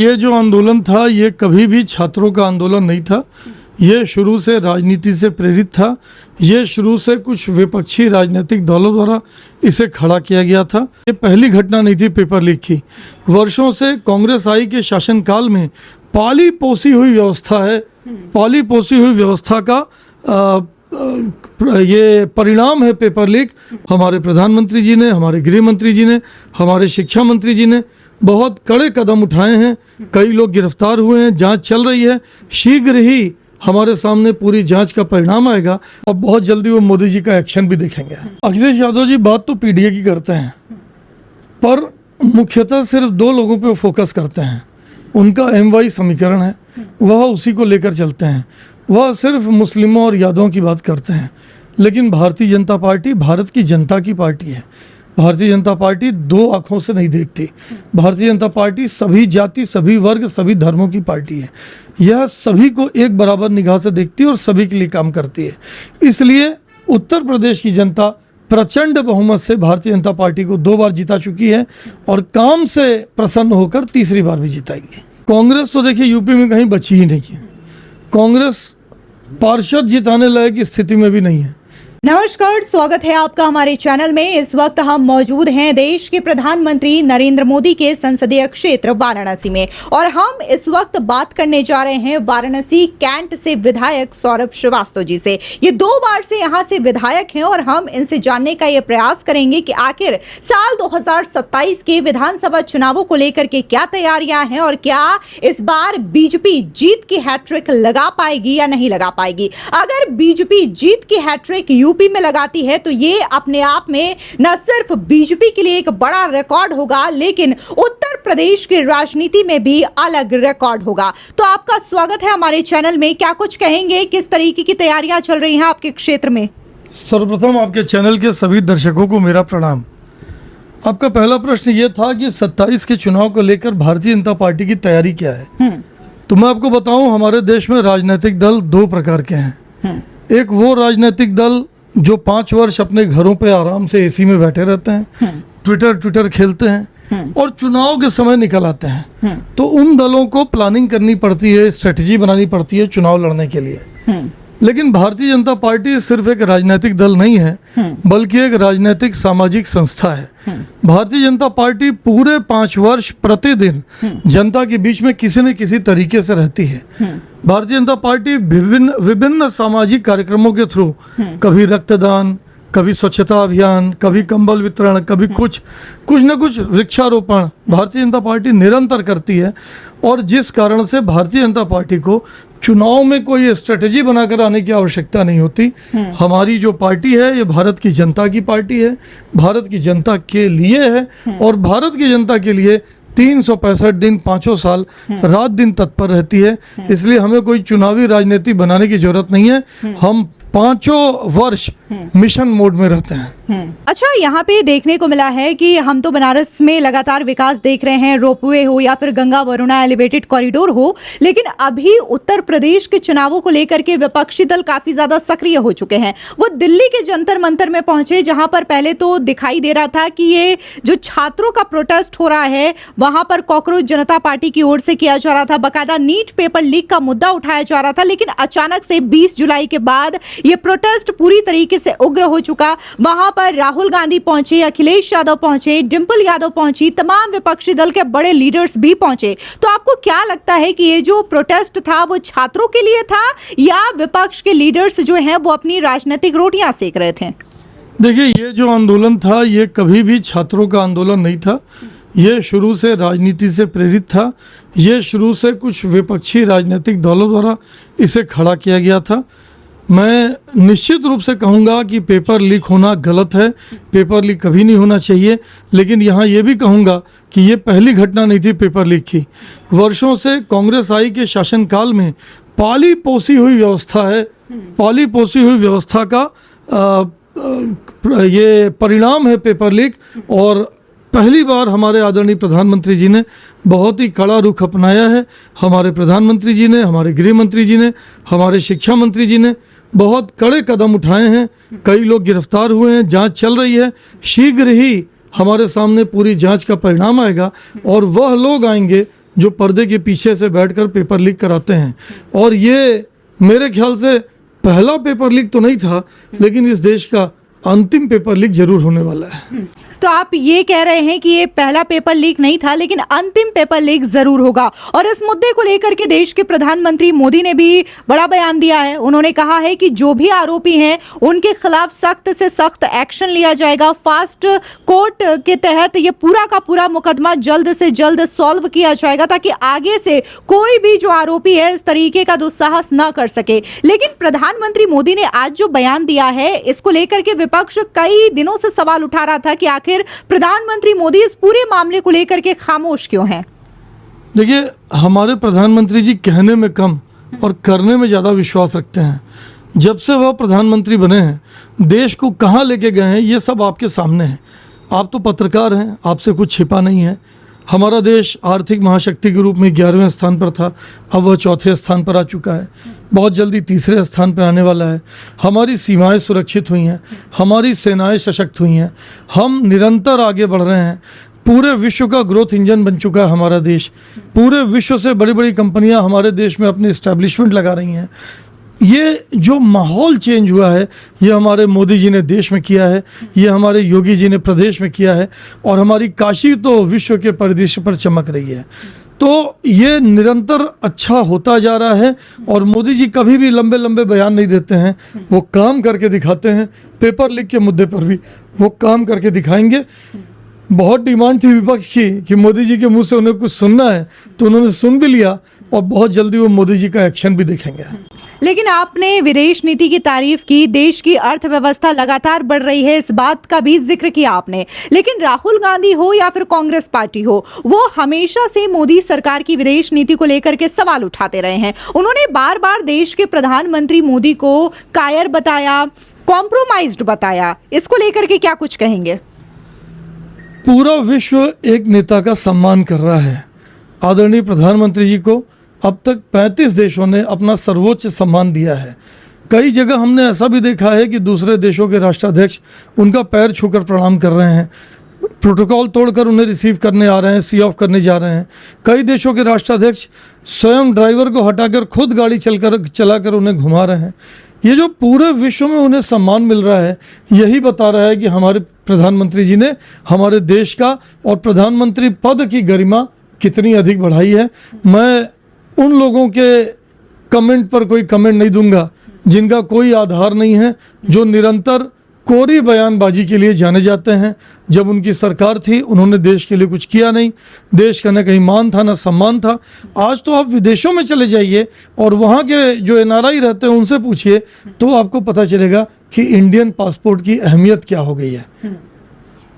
ये जो आंदोलन था ये कभी भी छात्रों का आंदोलन नहीं था। ये शुरू से राजनीति से प्रेरित था। ये शुरू से कुछ विपक्षी राजनीतिक दलों द्वारा इसे खड़ा किया गया था। ये पहली घटना नहीं थी पेपर लीक की। वर्षों से कांग्रेस आई के शासनकाल में पाली पोसी हुई व्यवस्था है। पाली पोसी हुई व्यवस्था का ये परिणाम है पेपर लीक। हमारे प्रधानमंत्री जी ने, हमारे गृह मंत्री जी ने, हमारे शिक्षा मंत्री जी ने बहुत कड़े कदम उठाए हैं। कई लोग गिरफ्तार हुए हैं, जांच चल रही है। शीघ्र ही हमारे सामने पूरी जांच का परिणाम आएगा और बहुत जल्दी वो मोदी जी का एक्शन भी देखेंगे। अखिलेश यादव जी बात तो पीडीए की करते हैं, पर मुख्यतः सिर्फ दो लोगों पे फोकस करते हैं। उनका MY समीकरण है, वह उसी को लेकर चलते हैं। वह सिर्फ मुस्लिमों और यादवों की बात करते हैं। लेकिन भारतीय जनता पार्टी भारत की जनता की पार्टी है। भारतीय जनता पार्टी दो आंखों से नहीं देखती। भारतीय जनता पार्टी सभी जाति, सभी वर्ग, सभी धर्मों की पार्टी है। यह सभी को एक बराबर निगाह से देखती है और सभी के लिए काम करती है। इसलिए उत्तर प्रदेश की जनता प्रचंड बहुमत से भारतीय जनता पार्टी को 2 बार जिता चुकी है और काम से प्रसन्न होकर तीसरी बार भी जिताएगी। कांग्रेस तो देखिए यूपी में कहीं बची ही नहीं है। कांग्रेस पार्षद जिताने लायक स्थिति में भी नहीं है। नमस्कार, स्वागत है आपका हमारे चैनल में। इस वक्त हम मौजूद हैं देश के प्रधानमंत्री नरेंद्र मोदी के संसदीय क्षेत्र वाराणसी में और हम इस वक्त बात करने जा रहे हैं वाराणसी कैंट से विधायक सौरभ श्रीवास्तव जी से। ये 2 बार से यहाँ से विधायक हैं और हम इनसे जानने का ये प्रयास करेंगे कि आखिर साल 2027 के विधानसभा चुनावों को लेकर के क्या तैयारियां हैं और क्या इस बार बीजेपी जीत की हैट्रिक लगा पाएगी या नहीं लगा पाएगी। अगर बीजेपी जीत की हैट्रिक यूपी में लगाती है तो ये अपने आप में न सिर्फ बीजेपी के लिए एक बड़ा रिकॉर्ड होगा, लेकिन उत्तर प्रदेश की राजनीति में भी अलग रिकॉर्ड होगा। तो आपका स्वागत है हमारे चैनल में। क्या कुछ कहेंगे, किस तरीके की तैयारियां चल रही हैं आपके क्षेत्र में? सर्वप्रथम आपके चैनल के सभी दर्शकों को मेरा प्रणाम। आपका पहला प्रश्न ये था कि 27 के चुनाव को लेकर भारतीय जनता पार्टी की तैयारी क्या है। तो मैं आपको बताऊं, हमारे देश में राजनीतिक दल 2 प्रकार के हैं। एक वो राजनीतिक दल जो 5 वर्ष अपने घरों पे आराम से एसी में बैठे रहते हैं, ट्विटर खेलते हैं और चुनाव के समय निकल आते हैं। तो उन दलों को प्लानिंग करनी पड़ती है, स्ट्रेटजी बनानी पड़ती है चुनाव लड़ने के लिए। लेकिन भारतीय जनता पार्टी सिर्फ एक राजनीतिक दल नहीं है, बल्कि एक राजनीतिक सामाजिक संस्था है। भारतीय जनता पार्टी पूरे 5 वर्ष प्रतिदिन जनता के बीच में किसी न किसी तरीके से रहती है। भारतीय जनता पार्टी विभिन्न सामाजिक कार्यक्रमों के थ्रू, कभी रक्तदान, कभी स्वच्छता अभियान, कभी कंबल वितरण, कभी कुछ न कुछ वृक्षारोपण भारतीय जनता पार्टी निरंतर करती है। और जिस कारण से भारतीय जनता पार्टी को चुनाव में कोई स्ट्रेटजी बनाकर आने की आवश्यकता नहीं होती। हमारी जो पार्टी है ये भारत की जनता की पार्टी है, भारत की जनता के लिए है और भारत की जनता के लिए 365 दिन 5 साल रात दिन तत्पर रहती है। इसलिए हमें कोई चुनावी राजनीति बनाने की जरूरत नहीं है। हम 5 वर्ष मिशन मोड में रहते हैं। अच्छा, यहाँ पे देखने को मिला है कि हम तो बनारस में लगातार विकास देख रहे हैं, रोपवे हो या फिर गंगा वरुणा एलिवेटेड कॉरिडोर हो, लेकिन अभी उत्तर प्रदेश के चुनावों को लेकर के विपक्षी दल काफी ज्यादा सक्रिय हो चुके हैं। वो दिल्ली के जंतर मंतर में पहुंचे, जहां पर पहले तो दिखाई दे रहा था कि ये जो छात्रों का प्रोटेस्ट हो रहा है वहां पर कॉकरोच जनता पार्टी की ओर से किया जा रहा था। बाकायदा नीट पेपर लीक का मुद्दा उठाया जा रहा था, लेकिन अचानक से 20 जुलाई के बाद ये प्रोटेस्ट पूरी तरीके से उग्र हो चुका। वहां पर राहुल गांधी पहुंचे, अखिलेश यादव पहुंचे, डिंपल यादव पहुंची, तमाम विपक्षी दल के बड़े लीडर्स भी पहुंचे। तो आपको क्या लगता है कि ये जो प्रोटेस्ट था वो छात्रों के लिए था या विपक्ष के लीडर्स जो हैं वो अपनी राजनीतिक रोटियां सेक रहे थे? देखिए, ये जो आंदोलन था ये कभी भी छात्रों का आंदोलन नहीं था। ये शुरू से राजनीति से प्रेरित था। ये शुरू से कुछ विपक्षी राजनीतिक दलों द्वारा इसे खड़ा किया गया था। मैं निश्चित रूप से कहूँगा कि पेपर लीक होना गलत है, पेपर लीक कभी नहीं होना चाहिए। लेकिन यहाँ ये भी कहूँगा कि ये पहली घटना नहीं थी पेपर लीक की। वर्षों से कांग्रेस आई के शासनकाल में पाली पोसी हुई व्यवस्था है। पाली पोसी हुई व्यवस्था का ये परिणाम है पेपर लीक। और पहली बार हमारे आदरणीय प्रधानमंत्री जी ने बहुत ही कड़ा रुख अपनाया है। हमारे प्रधानमंत्री जी ने, हमारे गृह मंत्री जी ने, हमारे शिक्षा मंत्री जी ने बहुत कड़े कदम उठाए हैं। कई लोग गिरफ्तार हुए हैं, जांच चल रही है। शीघ्र ही हमारे सामने पूरी जांच का परिणाम आएगा और वह लोग आएंगे जो पर्दे के पीछे से बैठकर पेपर लीक कराते हैं। और ये मेरे ख्याल से पहला पेपर लीक तो नहीं था, लेकिन इस देश का अंतिम पेपर लीक जरूर होने वाला है। तो आप ये कह रहे हैं कि ये पहला पेपर लीक नहीं था, लेकिन अंतिम पेपर लीक जरूर होगा। और इस मुद्दे को लेकर के देश के प्रधानमंत्री मोदी ने भी बड़ा बयान दिया है। उन्होंने कहा है कि जो भी आरोपी हैं उनके खिलाफ सख्त से सख्त एक्शन लिया जाएगा। फास्ट कोर्ट के तहत ये पूरा का पूरा मुकदमा जल्द से जल्द सॉल्व किया जाएगा, ताकि आगे से कोई भी जो आरोपी है इस तरीके का दुस्साहस ना कर सके। लेकिन प्रधानमंत्री मोदी ने आज जो बयान दिया है, इसको लेकर के विपक्ष कई दिनों से सवाल उठा रहा था कि आखिर प्रधानमंत्री मोदी इस पूरे मामले को लेकर के खामोश क्यों हैं? देखिए, हमारे प्रधानमंत्री जी कहने में कम और करने में ज़्यादा विश्वास रखते हैं। जब से वह प्रधानमंत्री बने हैं, देश को कहाँ लेके गए हैं ये सब आपके सामने है। आप तो पत्रकार हैं, आपसे कुछ छिपा नहीं है। हमारा देश आर्थिक महाशक्ति के रूप में 11वें स्थान पर था, अब वह 4थे स्थान पर आ चुका है। बहुत जल्दी 3रे स्थान पर आने वाला है। हमारी सीमाएं सुरक्षित हुई हैं, हमारी सेनाएं सशक्त हुई हैं, हम निरंतर आगे बढ़ रहे हैं। पूरे विश्व का ग्रोथ इंजन बन चुका है हमारा देश। पूरे विश्व से बड़ी बड़ी कंपनियां हमारे देश में अपनी इस्टेब्लिशमेंट लगा रही हैं। ये जो माहौल चेंज हुआ है, ये हमारे मोदी जी ने देश में किया है, ये हमारे योगी जी ने प्रदेश में किया है, और हमारी काशी तो विश्व के परिदृश्य पर चमक रही है। तो ये निरंतर अच्छा होता जा रहा है। और मोदी जी कभी भी लंबे लंबे बयान नहीं देते हैं, वो काम करके दिखाते हैं। पेपर लीक के मुद्दे पर भी वो काम करके दिखाएंगे। बहुत डिमांड थी विपक्ष की कि मोदी जी के मुंह से उन्हें कुछ सुनना है, तो उन्होंने सुन भी लिया, और बहुत जल्दी वो मोदी जी का एक्शन भी देखेंगे। लेकिन आपने विदेश नीति की तारीफ की, देश की अर्थव्यवस्था लगातार बढ़ रही है, इस बात का भी जिक्र किया आपने। लेकिन राहुल गांधी हो या फिर कांग्रेस पार्टी हो, वो हमेशा से मोदी सरकार की विदेश नीति को लेकर के सवाल उठाते रहे हैं। उन्होंने बार बार देश के प्रधानमंत्री मोदी को कायर बताया, कॉम्प्रोमाइज्ड बताया। इसको लेकर के क्या कुछ कहेंगे? पूरा विश्व एक नेता का सम्मान कर रहा है। आदरणीय प्रधानमंत्री जी को अब तक 35 देशों ने अपना सर्वोच्च सम्मान दिया है। कई जगह हमने ऐसा भी देखा है कि दूसरे देशों के राष्ट्राध्यक्ष उनका पैर छूकर प्रणाम कर रहे हैं, प्रोटोकॉल तोड़कर उन्हें रिसीव करने आ रहे हैं, सी ऑफ करने जा रहे हैं। कई देशों के राष्ट्राध्यक्ष स्वयं ड्राइवर को हटाकर खुद गाड़ी चलाकर उन्हें घुमा रहे हैं। ये जो पूरे विश्व में उन्हें सम्मान मिल रहा है, यही बता रहा है कि हमारे प्रधानमंत्री जी ने हमारे देश का और प्रधानमंत्री पद की गरिमा कितनी अधिक बढ़ाई है। मैं उन लोगों के कमेंट पर कोई कमेंट नहीं दूंगा जिनका कोई आधार नहीं है, जो निरंतर कोरी बयानबाजी के लिए जाने जाते हैं। जब उनकी सरकार थी, उन्होंने देश के लिए कुछ किया नहीं। देश का न कहीं मान था, न सम्मान था। आज तो आप विदेशों में चले जाइए और वहाँ के जो NRI रहते हैं उनसे पूछिए, तो आपको पता चलेगा कि इंडियन पासपोर्ट की अहमियत क्या हो गई है।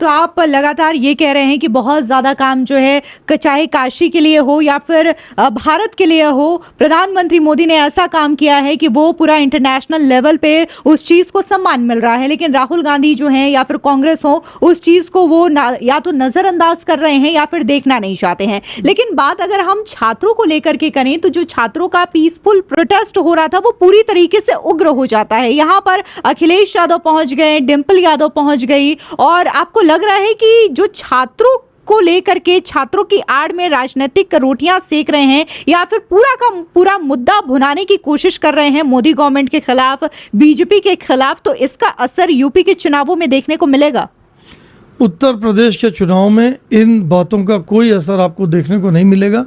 तो आप लगातार ये कह रहे हैं कि बहुत ज़्यादा काम जो है, चाहे काशी के लिए हो या फिर भारत के लिए हो, प्रधानमंत्री मोदी ने ऐसा काम किया है कि वो पूरा इंटरनेशनल लेवल पे उस चीज़ को सम्मान मिल रहा है। लेकिन राहुल गांधी जो हैं या फिर कांग्रेस हो, उस चीज़ को वो या तो नज़रअंदाज कर रहे हैं या फिर देखना नहीं चाहते हैं। लेकिन बात अगर हम छात्रों को लेकर के करें, तो जो छात्रों का पीसफुल प्रोटेस्ट हो रहा था, वो पूरी तरीके से उग्र हो जाता है। यहाँ पर अखिलेश यादव पहुँच गए, डिम्पल यादव पहुँच गई, और आपको लग रहा है कि जो छात्रों को लेकर के, छात्रों की आड़ में राजनीतिक रोटियां सेक रहे हैं, या फिर पूरा का पूरा मुद्दा भुनाने की कोशिश कर रहे हैं मोदी गवर्नमेंट के खिलाफ, बीजेपी के खिलाफ, तो इसका असर यूपी के चुनावों में देखने को मिलेगा? उत्तर प्रदेश के चुनाव में इन बातों का कोई असर आपको देखने को नहीं मिलेगा।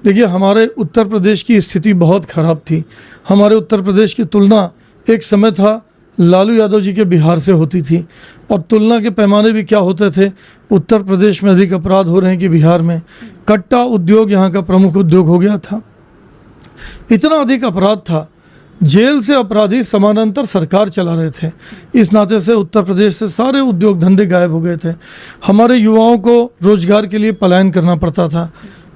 देखिए, हमारे उत्तर प्रदेश की स्थिति बहुत खराब थी। हमारे उत्तर प्रदेश की तुलना एक समय था लालू यादव जी के बिहार से होती थी, और तुलना के पैमाने भी क्या होते थे, उत्तर प्रदेश में अधिक अपराध हो रहे हैं कि बिहार में। कट्टा उद्योग यहाँ का प्रमुख उद्योग हो गया था। इतना अधिक अपराध था, जेल से अपराधी समानांतर सरकार चला रहे थे। इस नाते से उत्तर प्रदेश से सारे उद्योग धंधे गायब हो गए थे। हमारे युवाओं को रोजगार के लिए पलायन करना पड़ता था।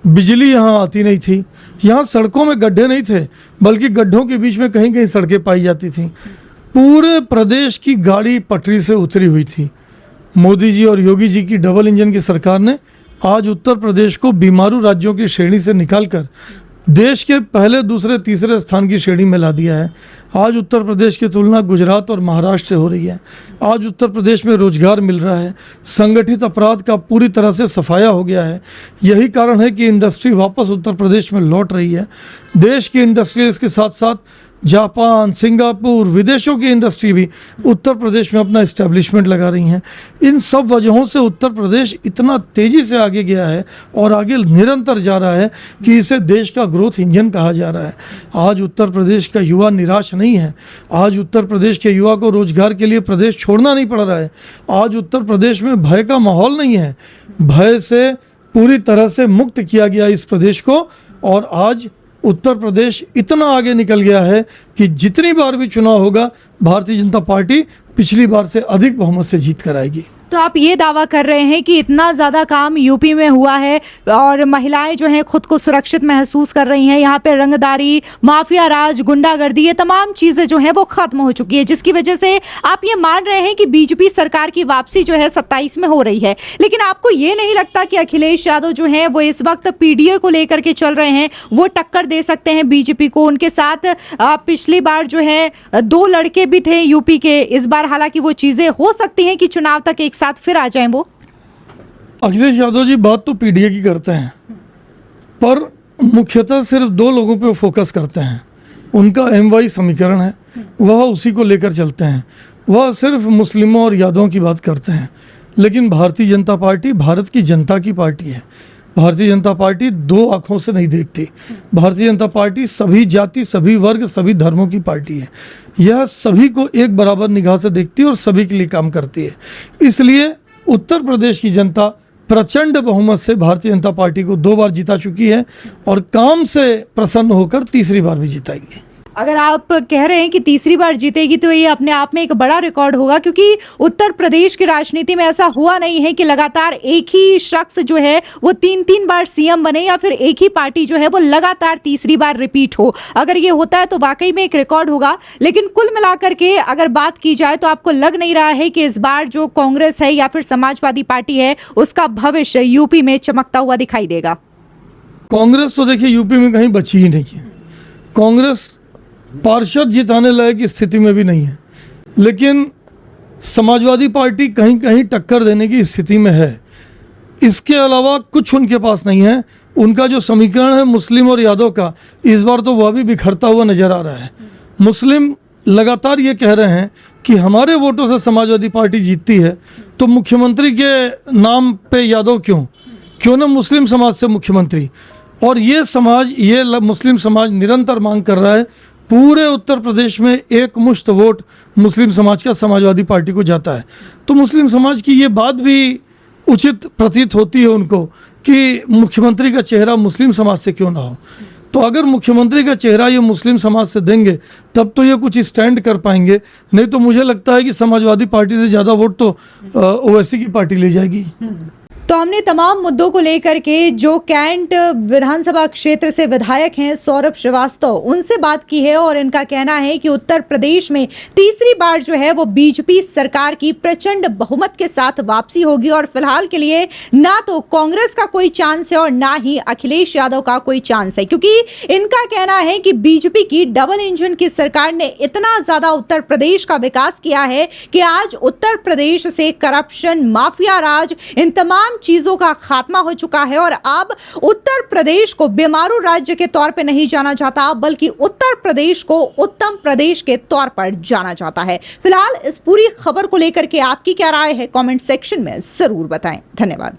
बिजली यहाँ आती नहीं थी। यहाँ सड़कों में गड्ढे नहीं थे, बल्कि गड्ढों के बीच में कहीं कहीं सड़कें पाई जाती थीं। पूरे प्रदेश की गाड़ी पटरी से उतरी हुई थी। मोदी जी और योगी जी की डबल इंजन की सरकार ने आज उत्तर प्रदेश को बीमारू राज्यों की श्रेणी से निकालकर देश के पहले, दूसरे, तीसरे स्थान की श्रेणी में ला दिया है। आज उत्तर प्रदेश की तुलना गुजरात और महाराष्ट्र से हो रही है। आज उत्तर प्रदेश में रोजगार मिल रहा है, संगठित अपराध का पूरी तरह से सफाया हो गया है। यही कारण है कि इंडस्ट्री वापस उत्तर प्रदेश में लौट रही है। देश की इंडस्ट्रीज के साथ साथ जापान, सिंगापुर, विदेशों की इंडस्ट्री भी उत्तर प्रदेश में अपना इस्टेब्लिशमेंट लगा रही हैं। इन सब वजहों से उत्तर प्रदेश इतना तेज़ी से आगे गया है और आगे निरंतर जा रहा है कि इसे देश का ग्रोथ इंजन कहा जा रहा है। आज उत्तर प्रदेश का युवा निराश नहीं है। आज उत्तर प्रदेश के युवा को रोजगार के लिए प्रदेश छोड़ना नहीं पड़ रहा है। आज उत्तर प्रदेश में भय का माहौल नहीं है। भय से पूरी तरह से मुक्त किया गया इस प्रदेश को, और आज उत्तर प्रदेश इतना आगे निकल गया है कि जितनी बार भी चुनाव होगा, भारतीय जनता पार्टी पिछली बार से अधिक बहुमत से जीत कर आएगी। तो आप ये दावा कर रहे हैं कि इतना ज़्यादा काम यूपी में हुआ है और महिलाएं जो हैं खुद को सुरक्षित महसूस कर रही हैं। यहाँ पे रंगदारी, माफिया राज, गुंडागर्दी, ये तमाम चीज़ें जो हैं वो खत्म हो चुकी है, जिसकी वजह से आप ये मान रहे हैं कि बीजेपी सरकार की वापसी जो है 27 में हो रही है। लेकिन आपको ये नहीं लगता कि अखिलेश यादव जो हैं वो इस वक्त पीडीए को लेकर के चल रहे हैं, वो टक्कर दे सकते हैं बीजेपी को? उनके साथ पिछली बार जो है 2 लड़के भी थे यूपी के। इस बार हालांकि वो चीज़ें हो सकती हैं कि चुनाव तक एक साथ फिर आ जाएं वो। अखिलेश यादव जी बात तो पीडीए की करते हैं, पर मुख्यतः सिर्फ 2 लोगों पे फोकस करते हैं। उनका MY समीकरण है, वह उसी को लेकर चलते हैं। वह सिर्फ मुस्लिमों और यादवों की बात करते हैं। लेकिन भारतीय जनता पार्टी भारत की जनता की पार्टी है। भारतीय जनता पार्टी 2 आँखों से नहीं देखती। भारतीय जनता पार्टी सभी जाति, सभी वर्ग, सभी धर्मों की पार्टी है। यह सभी को एक बराबर निगाह से देखती है और सभी के लिए काम करती है। इसलिए उत्तर प्रदेश की जनता प्रचंड बहुमत से भारतीय जनता पार्टी को 2 बार जिता चुकी है और काम से प्रसन्न होकर तीसरी बार भी जिताएगी। अगर आप कह रहे हैं कि तीसरी बार जीतेगी तो ये अपने आप में एक बड़ा रिकॉर्ड होगा, क्योंकि उत्तर प्रदेश की राजनीति में ऐसा हुआ नहीं है कि लगातार एक ही शख्स जो है वो 3-3 बार सीएम बने या फिर एक ही पार्टी जो है वो लगातार तीसरी बार रिपीट हो। अगर ये होता है तो वाकई में एक रिकॉर्ड होगा। लेकिन कुल मिलाकर के अगर बात की जाए तो आपको लग नहीं रहा है कि इस बार जो कांग्रेस है या फिर समाजवादी पार्टी है उसका भविष्य यूपी में चमकता हुआ दिखाई देगा? कांग्रेस तो देखिए यूपी में कहीं बची ही नहीं है। कांग्रेस पार्षद जिताने लायक स्थिति में भी नहीं है। लेकिन समाजवादी पार्टी कहीं कहीं टक्कर देने की स्थिति में है। इसके अलावा कुछ उनके पास नहीं है। उनका जो समीकरण है मुस्लिम और यादव का, इस बार तो वह भी बिखरता हुआ नजर आ रहा है। मुस्लिम लगातार ये कह रहे हैं कि हमारे वोटों से समाजवादी पार्टी जीतती है, तो मुख्यमंत्री के नाम पे यादव क्यों ना मुस्लिम समाज से मुख्यमंत्री। और ये मुस्लिम समाज निरंतर मांग कर रहा है। पूरे उत्तर प्रदेश में एक मुश्त वोट मुस्लिम समाज का समाजवादी पार्टी को जाता है। तो मुस्लिम समाज की ये बात भी उचित प्रतीत होती है उनको कि मुख्यमंत्री का चेहरा मुस्लिम समाज से क्यों ना हो। तो अगर मुख्यमंत्री का चेहरा ये मुस्लिम समाज से देंगे तब तो ये कुछ स्टैंड कर पाएंगे, नहीं तो मुझे लगता है कि समाजवादी पार्टी से ज़्यादा वोट तो ओवैसी की पार्टी ले जाएगी। तो हमने तमाम मुद्दों को लेकर के जो कैंट विधानसभा क्षेत्र से विधायक हैं सौरभ श्रीवास्तव, उनसे बात की है और इनका कहना है कि उत्तर प्रदेश में तीसरी बार जो है वो बीजेपी सरकार की प्रचंड बहुमत के साथ वापसी होगी और फिलहाल के लिए ना तो कांग्रेस का कोई चांस है और ना ही अखिलेश यादव का कोई चांस है, क्योंकि इनका कहना है कि बीजेपी की डबल इंजन की सरकार ने इतना ज्यादा उत्तर प्रदेश का विकास किया है कि आज उत्तर प्रदेश से करप्शन, माफिया राज, इन तमाम चीजों का खात्मा हो चुका है और अब उत्तर प्रदेश को बीमारू राज्य के तौर पे नहीं जाना जाता, बल्कि उत्तर प्रदेश को उत्तम प्रदेश के तौर पर जाना जाता है। फिलहाल इस पूरी खबर को लेकर के आपकी क्या राय है, कमेंट सेक्शन में जरूर बताएं। धन्यवाद।